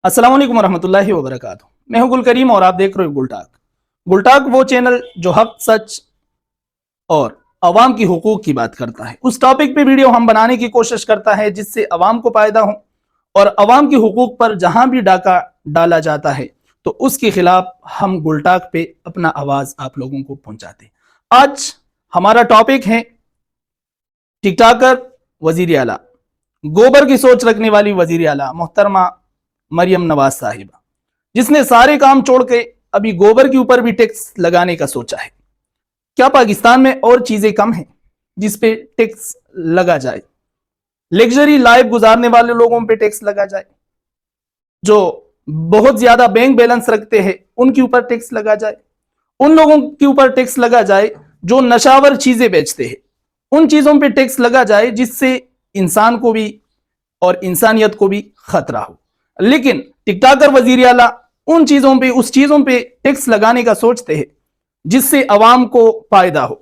अस्सलाम वालेकुम रहमतुल्लाहि व बरकातुहू। मैं हूं गुल करीम और आप देख रहे हो गुलटाक। गुलटाक वो चैनल जो हक सच और अवाम की हुकूक की बात करता है, उस टॉपिक पे वीडियो हम बनाने की कोशिश करता है जिससे अवाम को फायदा हो और अवाम की हुकूक पर जहां भी डाका डाला जाता है तो उसके खिलाफ हम गुलटाक पे अपना आवाज आप लोगों को पहुंचाते हैं। आज हमारा टॉपिक है टिकटाकर वजीर आला, गोबर की सोच रखने वाली वजीर आला मोहतरमा मरियम नवाज साहिबा, जिसने सारे काम छोड़ के अभी गोबर के ऊपर भी टैक्स लगाने का सोचा है। क्या पाकिस्तान में और चीजें कम हैं जिस पे टैक्स लगा जाए? लग्जरी लाइफ गुजारने वाले लोगों पे टैक्स लगा जाए, जो बहुत ज्यादा बैंक बैलेंस रखते हैं उनके ऊपर टैक्स लगा जाए, उन लोगों के ऊपर टैक्स लगा जाए जो नशावर चीजें बेचते हैं, उन चीजों पे टैक्स लगा जाए जिससे इंसान को भी और इंसानियत को भी खतरा हो। लेकिन टिकटाकर वजीर आला उन चीजों पे उस चीजों पे टैक्स लगाने का सोचते हैं जिससे अवाम को फायदा हो,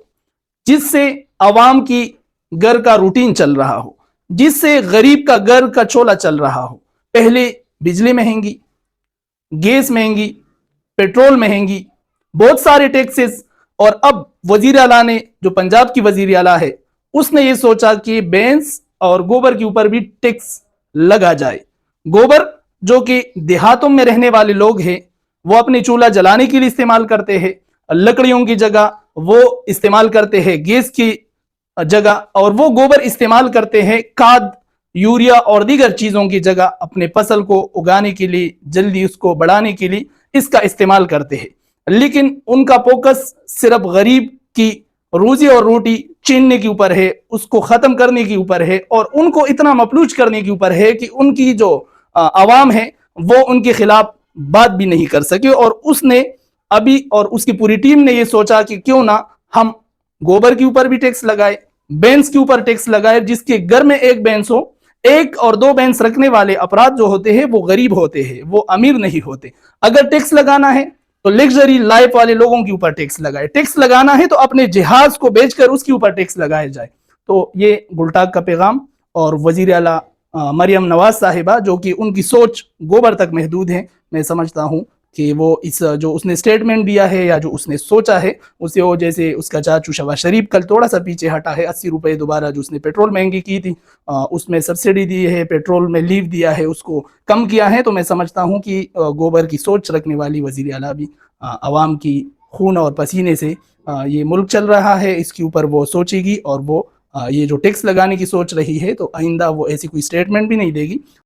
जिससे अवाम की घर का रूटीन चल रहा हो, जिससे गरीब का घर का चोला चल रहा हो। पहले बिजली महंगी, गैस महंगी, पेट्रोल महंगी, बहुत सारे टैक्सेस, और अब वजीर आला ने, जो पंजाब की वजीर आला है, उसने ये सोचा कि बेंस और गोबर के ऊपर भी टैक्स लगा जाए। गोबर जो कि देहातों में रहने वाले लोग हैं वो अपने चूल्हा जलाने के लिए इस्तेमाल करते हैं, लकड़ियों की जगह वो इस्तेमाल करते हैं गैस की जगह, और वो गोबर इस्तेमाल करते हैं खाद, यूरिया और दीगर चीजों की जगह अपने फसल को उगाने के लिए, जल्दी उसको बढ़ाने के लिए इसका इस्तेमाल करते हैं। लेकिन उनका फोकस सिर्फ गरीब की रोजी और रोटी छीनने के ऊपर है, उसको खत्म करने के ऊपर है और उनको इतना मफलूज करने के ऊपर है कि उनकी जो आवाम है वो उनके खिलाफ बात भी नहीं कर सके। और उसने अभी और उसकी पूरी टीम ने ये सोचा कि क्यों ना हम गोबर के ऊपर भी टैक्स लगाए, बेंस के ऊपर टैक्स लगाए, जिसके घर में एक बेंस हो। एक और दो बेंस रखने वाले अफराद जो होते हैं वो गरीब होते हैं, वो अमीर नहीं होते। अगर टैक्स लगाना है तो लग्जरी लाइफ वाले लोगों के ऊपर टैक्स लगाए, टैक्स लगाना है तो अपने जहाज को बेचकर उसके ऊपर टैक्स लगाया जाए। तो ये गुलटाक का पैगाम, और वजीर आला मरियम नवाज साहिबा, जो कि उनकी सोच गोबर तक महदूद है, मैं समझता हूँ कि वो इस जो उसने स्टेटमेंट दिया है या जो उसने सोचा है उसे, वो जैसे उसका चाचू शहबाज शरीफ कल थोड़ा सा पीछे हटा है, 80 रुपए दोबारा जो उसने पेट्रोल महंगी की थी उसमें सब्सिडी दी है, पेट्रोल में लीव दिया है, उसको कम किया है। तो मैं समझता हूँ कि गोबर की सोच रखने वाली वजीर आला भी आवाम की खून और पसीने से ये मुल्क चल रहा है, इसके ऊपर वो सोचेगी और वो ये जो टैक्स लगाने की सोच रही है तो आइंदा वो ऐसी कोई स्टेटमेंट भी नहीं देगी।